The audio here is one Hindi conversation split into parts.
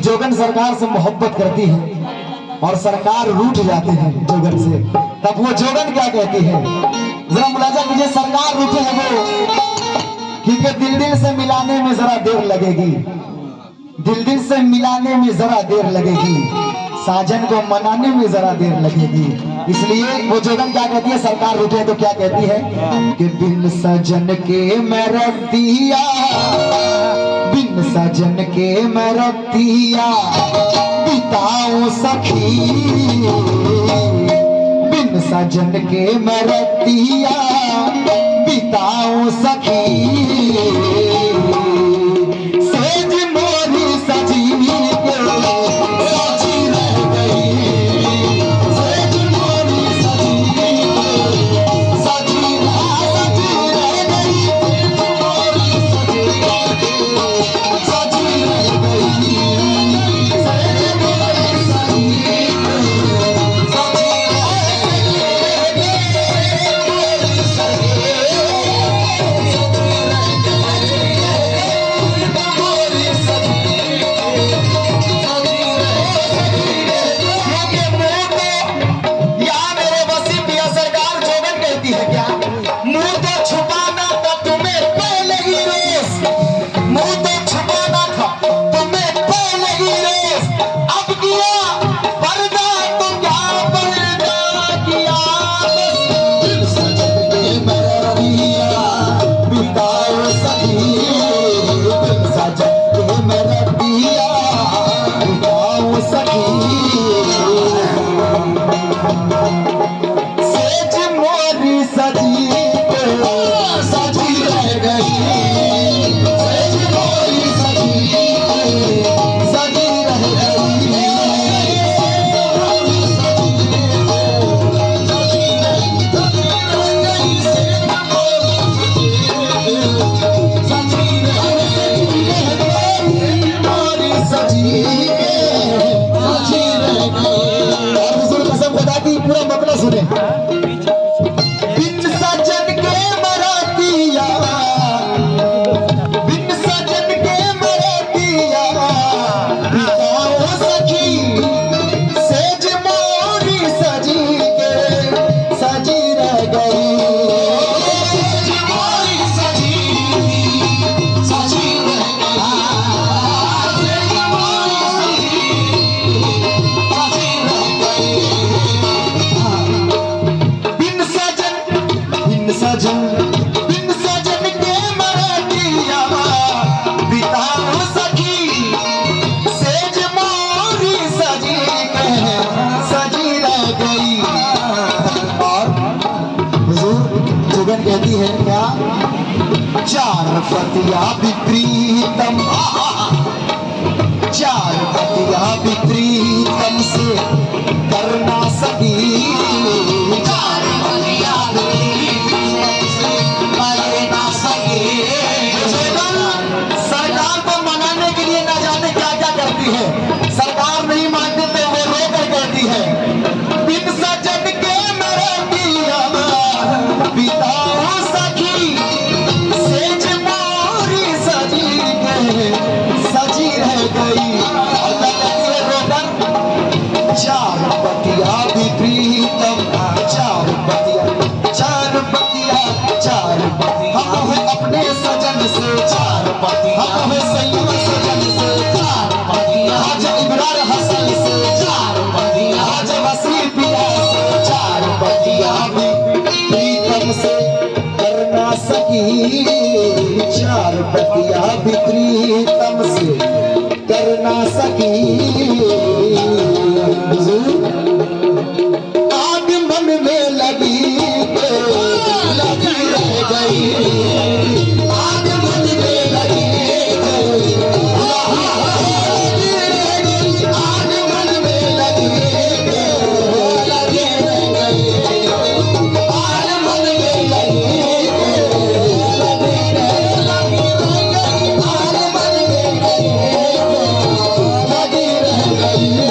जोगन सरकार से मोहब्बत करती है और सरकार रूठ जाते हैं जोगन से, तब वो जोगन क्या कहती है, जरा मुलाजा कीजिए। सरकार रूठे है वो, क्योंकि दिल से मिलाने में जरा देर लगेगी, दिल से मिलाने में जरा देर लगेगी, साजन को मनाने में जरा देर लगेगी। इसलिए वो जोगन क्या कहती है, सरकार रूठे तो क्या कहती है कि बिन सजन के मैं रतिया, बिन सजन के मैं रतिया बिताऊं सखी, बिन सजन के मैं रतिया बिताऊं सखी, सेज मोरी सजी के सजी रह गई, सेज मोरी सजी सजी रह गई, मोरी सजी सजी रह गई, सेज मोरी सजी कहती है क्या, चार पतिया भी प्रीतम, चार पतिया भी प्रीतम से करना सकी, चार पतिया भी प्रीतम से करना सकी। सरकार को मनाने के लिए ना जाने क्या क्या करती है, सरकार नहीं मानते तो वो रोकर कहती है, बिन सजन के मेरे पिया बिताऊं सखी, सेज मोरी सजी के सजी रह गई। चार पतिया भी प्रीतम, चार पतिया, चार पतिया, चार पतिया, हम हैं अपने सजन से, चार पतिया, हम हैं सैयद सजन से, चार पतिया, आज इमरान हसन से, चार पतिया, आज वसी पिया से, चार पतिया भी प्रीतम से करना सकी, चार पतिया भी प्रीतम से करना सकी। आग मन में लगी रह गई, आग मन में लगी आग मन में लगी रह गई, आग मन में लगी आग मन में लगी रह गई।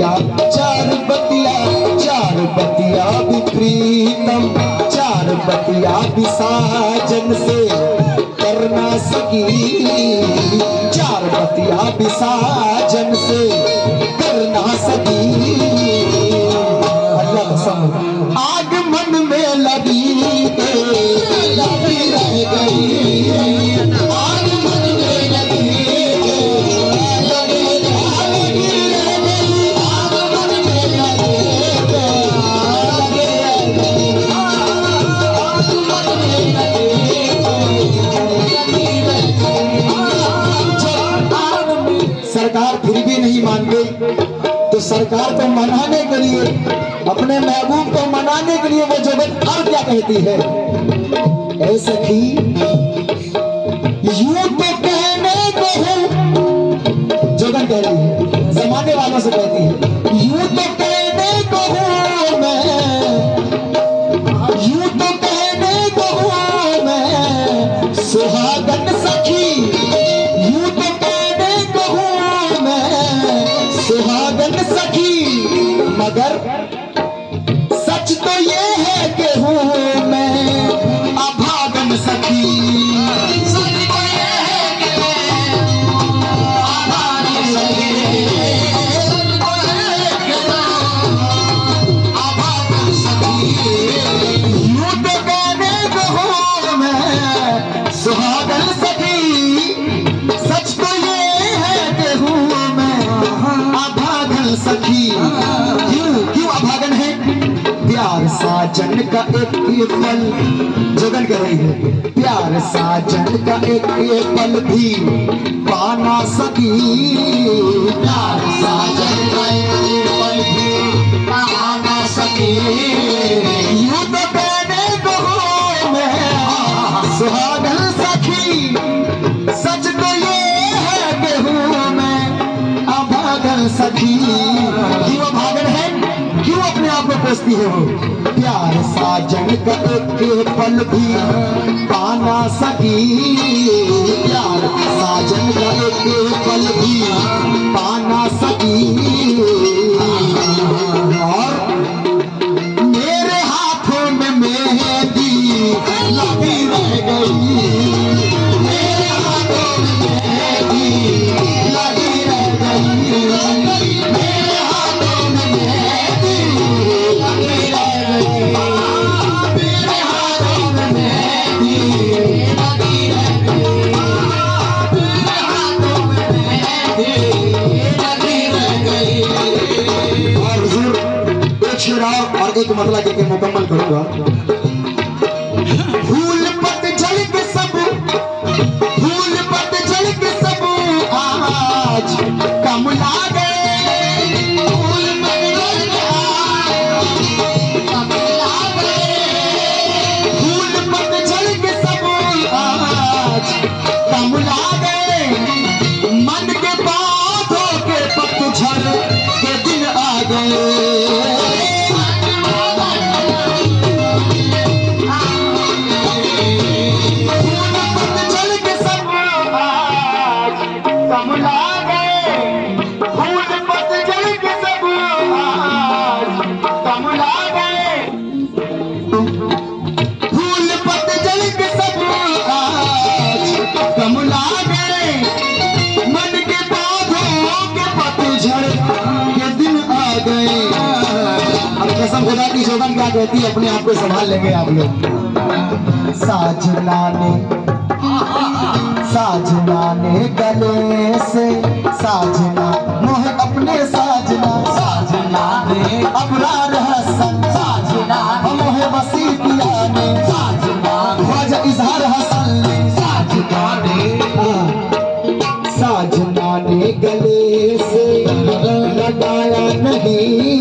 चार बतिया भी प्रीतम, चार बतिया भी साजन से करना सकी, चार बतिया भी साजन से करना सकी। अल्लाह कसम आग मन में लगी रह गई, आग मन में लगी सरकार फिर भी नहीं मान गई तो सरकार को मनाने के लिए, अपने महबूब को मनाने के लिए वो जगत और क्या कहती है, ऐ सखी यूं तो कहने को हूं, जगन कह रही है जमाने वालों से कहती है, यूं तो कहने को हूं मैं, यूं तो कहने को हूं मैं सुहागन सखी, यूं तो कहने को हूं मैं सुहागन सखी, मगर सच तो ये है कि हूं मैं अभागन सखी, सच तो ये है कि अभागन सखी, सच तो है कि अभागन सखी, यूं तो कहने को हूं मैं सुहागन सखी, सच तो ये है कि हूं मैं अभागन सखी। क्यों अभागन है? प्यार साजन का एक पल, जगन कह रही है, प्यार साजन का एक पल भी पाना सकी, प्यार साजन का एक पल भी पाना सकी, यूं तो कहने को हूं मैं सुहागन सखी, सच तो ये है कि हूं मैं अभागन सखी। क्यों अभागन है? क्यों अपने आप को कोसती है वो? प्यार साजन का एक पल भी पाना सकी, प्यार साजन का एक पल भी पाना सकी, और मेरे हाथों में मेहंदी लगी रह गई, मेरे हाथों में मेहंदी लगी रह गई, मेरे हाथों में मेहंदी लगी रह गई, मेरे हाथों में मेहंदी लगी रह गई, मेरे हाथों में मेहंदी लगी रह गई। और हुजूर एक शेर और एक मतलब के मुकम्मल करूंगा। फूल पतझड़ के सब, फूल पतझड़ के सब आज कमला गए, फूल पतझड़ के आज कमला गए, फूल पतझड़ के सब आज कमला गए, मन के बातों के पतझड़ के दिन आ गए, कसम खुदा की शोभन क्या कहती है, अपने आप को संभाल लेंगे आप लोग। साजना ने गले से, साजना मोह अपने साजना, साजना ने अबरार हसन, साजना मोह वसी पिया ने, साजना ख्वाजा इजहार हसन ने, साजना ने गले से लगाया नहीं,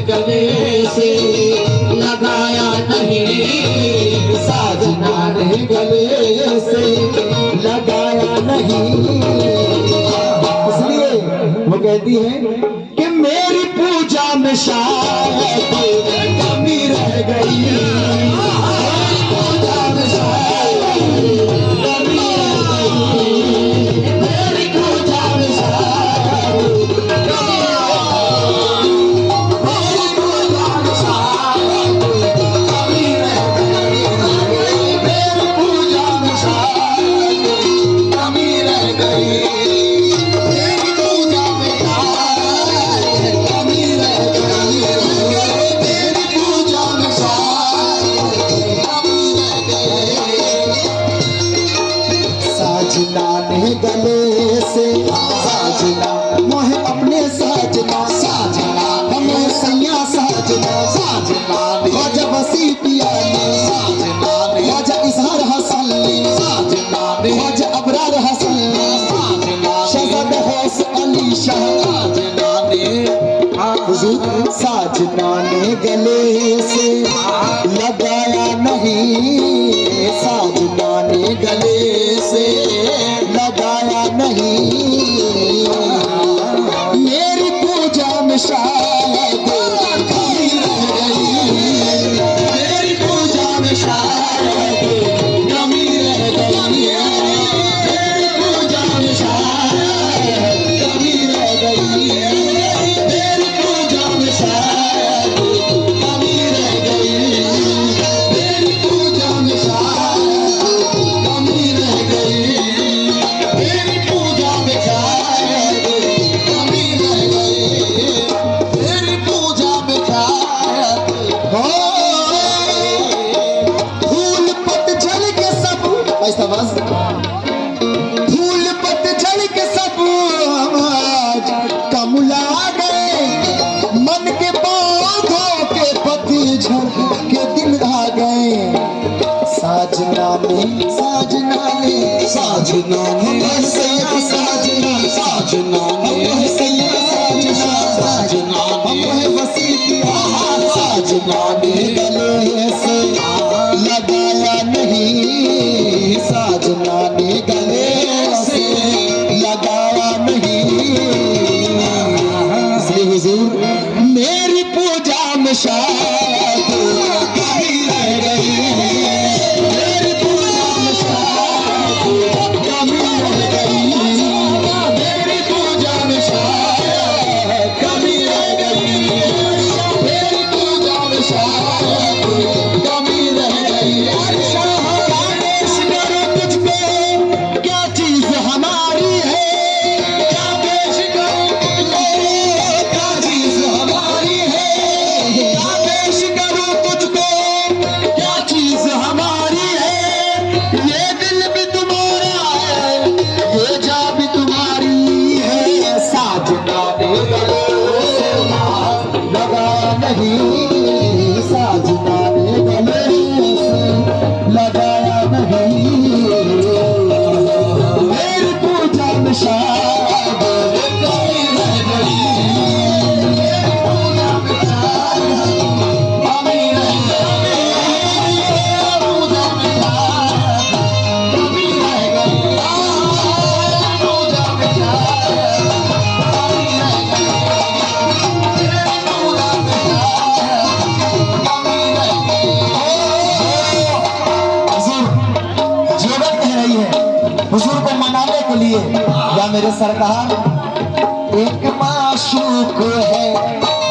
गले से लगाया नहीं, साजना ने गले से लगाया नहीं, इसलिए वो कहती है कि मेरी पूजा में शायद कमी रह गई, मेरी पूजा में शायद कमी रह गई, मेरी पूजा में शायद साजना ने ख्वाजा वसी पिया ने साजना ने ख्वाजा इजहार हसन ने साजना ने ख्वाजा अबरार हसन ने साजना शहजादा गौस अली शाह साजना ने हुजूर साजना ने गले से लगाया नहीं साजना ने गले से लगाया नहीं मेरी पूजा में शायद कमी रह गई मेरी पूजा में शायद कमी रह गई मेरी पूजा में शायद कमी रह गई मेरी पूजा में शायद कमी रह गई मेरी पूजा में शायद कमी रह गई मेरी पूजा में शायद कमी रह गई मेरी पूजा में शायद फूल पतझड़ के सब ऐसा बस फूल पतझड़ के सब आज कमुला गए मन के पौधों के पतझड़ के दिन आ गए साजना में साजना ने साजना ने साजना साजना ने साजना साजना ने वसी पिया साजना ने गले से लगाया नहीं साजना ने गले से लगाया नहीं इसलिए हुजूर मेरी पूजा में शायद कमी रह गई मेरी पूजा में शायद कमी रह गई मेरी पूजा में शायद कमी रह गई मेरी पूजा में शायद कमी रह गई पेश करो तुझको क्या चीज हमारी है क्या पेश करो तुझको क्या चीज हमारी है क्या पेश करो तुझको क्या चीज हमारी है ये दिल भी तुम्हारा है ये जा भी तुम्हारी है साजना ने गले से लगा नहीं साजना ने गले से लगाया नहीं मेरी पूजा में शायद कमी रह गई मेरी पूजा में शायद कमी रह गई मेरी पूजा में शायद कमी रह गई मेरी पूजा में शायद कमी रह गई मेरी पूजा में शायद कमी रह गई हुजूर जोड़न कह रही है हुजूर को मनाने के लिए या मेरे सरकार एक माशूक है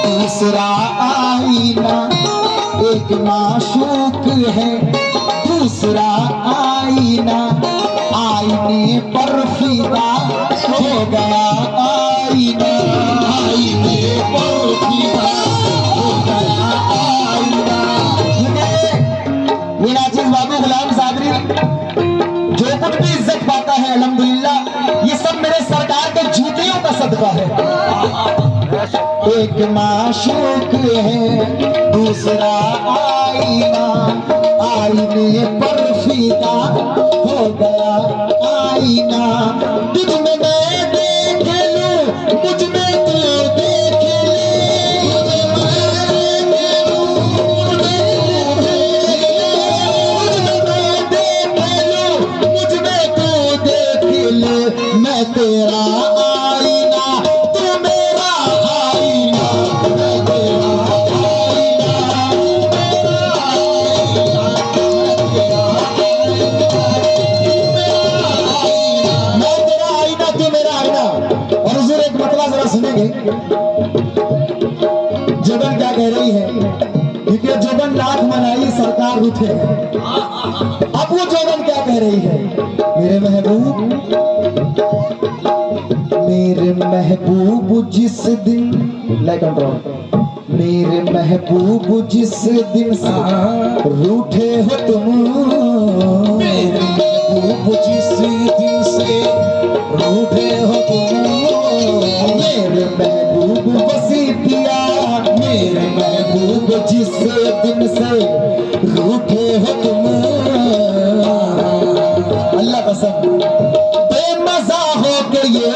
दूसरा आईना एक माशूक है दूसरा आईना आईने पर फिदा हो गया आईना आईने पर फिदा हो गया आईना ये नाजिज बाबू गुलाम सादरी जो कुछ भी इज्जत पाता है अल्हम्दुलिल्लाह ये सब मेरे सरकार के जूतियों का सदका है एक माशूक है दूसरा आईना आईने पर फिदा हो गया आईना तुझ में मैं देख लूं मुझ में तू देख ले मुझ में मैं देख लूं मुझ में तू देख ले मुझ में तू देख ले मैं तेरा आईना तू मेरा आईना मैं तेरा आईना तू मेरा आईना और हुजूर एक मतला जरा सुनेंगे जोबन क्या कह रही है क्योंकि जोबन लाख मनाई सरकार उठे अब वो जोबन क्या कह रही है मेरे महबूब जिस दिन लाइक कंट्रोल मेरे महबूब जिस दिन से रूठे हो तुम मेरे महबूब जिस दिन से रूठे हो तुम मेरे महबूब वसी पिया मेरे महबूब जिस दिन से रूठे हो तुम, अल्लाह कसम बेमजा हो के ये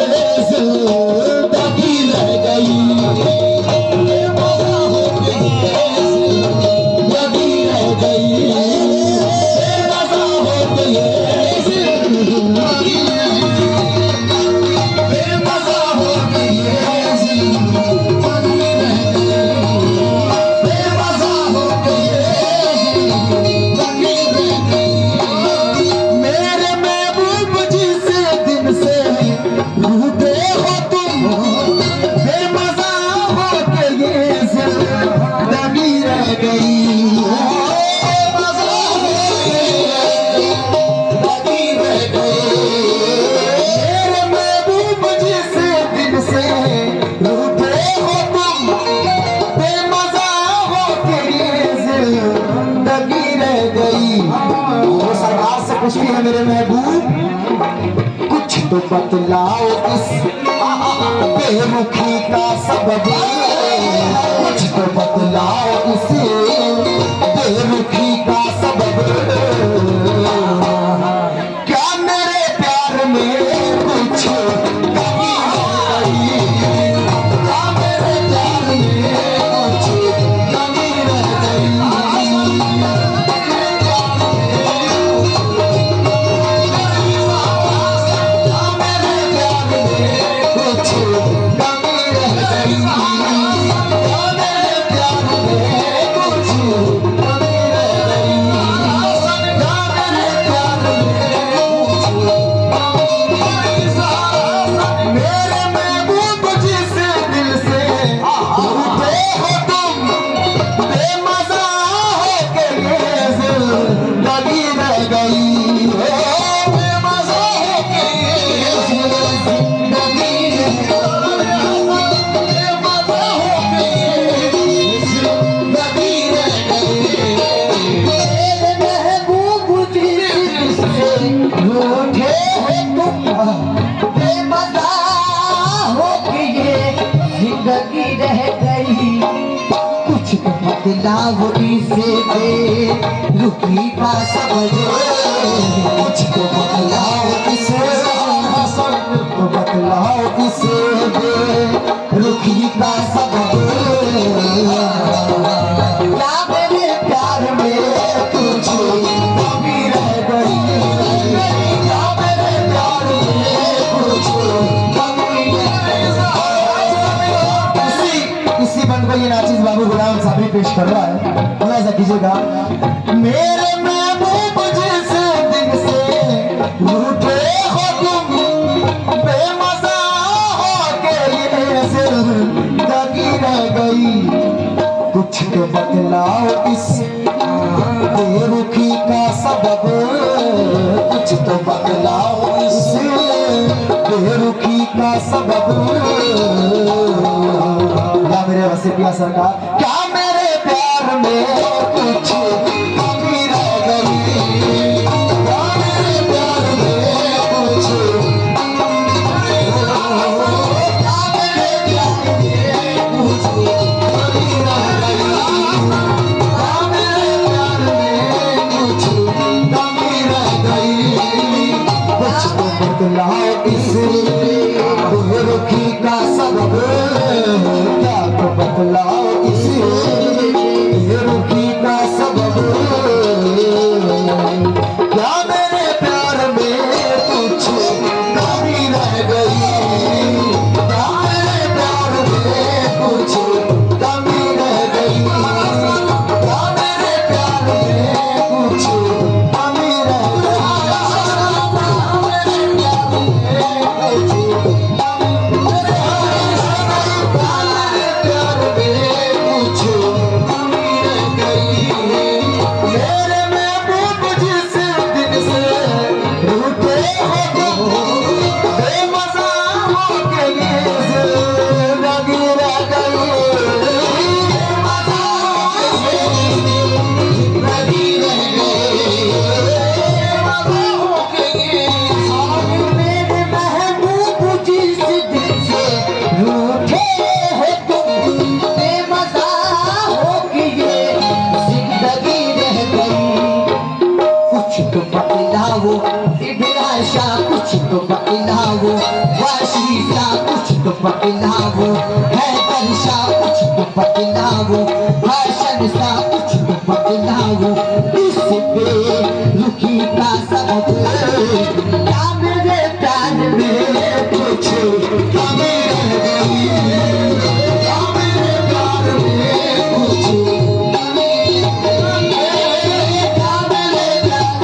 जिंदगी रह गई, बेमजा हो के ये जिंदगी रह गई, बेमजा हो के ये जिंदगी बेमजा हो के ये जिंदगी रह गई, बेमजा हो के ये जिंदगी रह गई। मेरे महबूब जिस दिन से रूठे हो तुम, बेमजा हो के ये जिंदगी रह गई, बेमजा हो के ये जिंदगी रह गई। मेरे महबूब जिस दिन से रूठे हो तुम, बेमजा हो के ये जिंदगी रह गई। वो सरकार से पूछती है मेरे महबूब कुछ तो बतलाओ इस बेरुखी का सबब, कुछ तो बतलाओ इस बेरुखी का सबब, क्या मेरे प्यार में कुछ कमी रह गई, क्या मेरे प्यार में कुछ कमी रह गई, क्या मेरे प्यार में कुछ कमी रह गई, क्या मेरे प्यार में कुछ कमी रह गई, क्या मेरे प्यार में मेरे महबूब जिस दिल से रूठे हो तुम, बेमजा हो के ये जिंदगी रह गई, बेमजा हो के ये जिंदगी रह गई, बेमजा हो के ये जिंदगी रह गई। मेरे महबूब जिस से रूठे हो तुम, बेमजा हो के ये जिंदगी रह गई, कुछ तो बदलाव इसे बेरुखी का सबब, कुछ तो बदलाव इसे तो बदलाव इसे बेरुखी का सबब, क्या मेरे प्यार में कुछ कमी रह गई, क्या मेरे प्यार में कुछ कमी इसी बंद को ये नाचिस बाबू गुलाम साहब पेश कर रहा है, ऐसा कीजिएगा। मेरे महबूब जिस दिन से रूठे हो तुम, बेमजा हो के ये जिंदगी रह गई, कुछ तो बदलाओ इस बेरुखी का सबब, कुछ तो बदलाओ इस बेरुखी का सबब, या मेरे वसीला सरकार क्या मेरे प्यार में कुछ कमी रह गई, क्या मेरे प्यार में कुछ क्या मेरे प्यार में कुछ कमी रह गई, क्या मेरे प्यार में कुछ कमी रह गई, कुछ तो बदलाओ इस बेरुखी का सबब, क्या तो बदलाओ इस बतलाओ, है दर्शा कुछ तो बतलाओ, है शनसा कुछ तो बतलाओ, इस बेरुखी का सबब क्या मेरे प्यार में कुछ कमी रह गई, क्या मेरे प्यार में कुछ कमी रह गई, क्या मेरे प्यार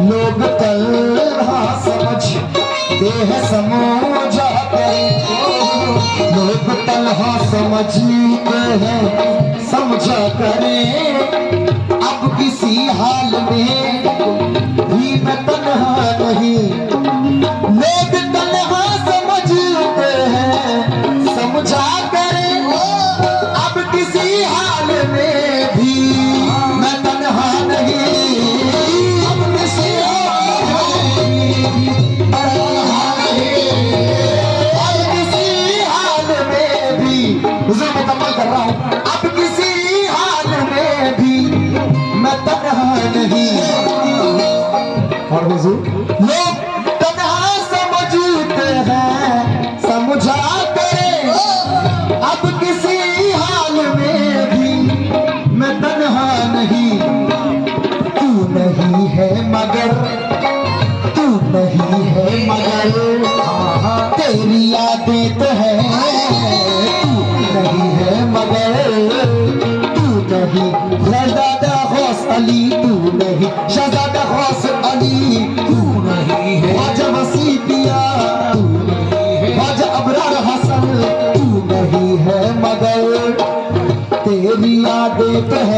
लोग तन्हा समझते हैं समझा करें, लोग तन्हा समझते हैं समझा करें, अब किसी हाल में भी मैं तन्हा नहीं, लोग तन्हा समझते हैं समझा करें, अब किसी हाल में भी मैं तन्हा नहीं, हुजूर मुकम्मल कर रहा हूँ, अब किसी हाल में भी मैं तन्हा नहीं। और हुजूर लोग तन्हा समझते हैं समझा करें, अब किसी हाल में भी मैं तन्हा नहीं, तू नहीं है मगर, तू नहीं है मगर तेरी यादें तो है, नहीं है मगर तू नहीं शहजादा गौस अली, तू नहीं शहजादा गौस अली, तू नहीं है ख्वाजा वसी पिया, तू नहीं है ख्वाजा अबरार हसन, तू नहीं है मगर तेरी यादें तो है।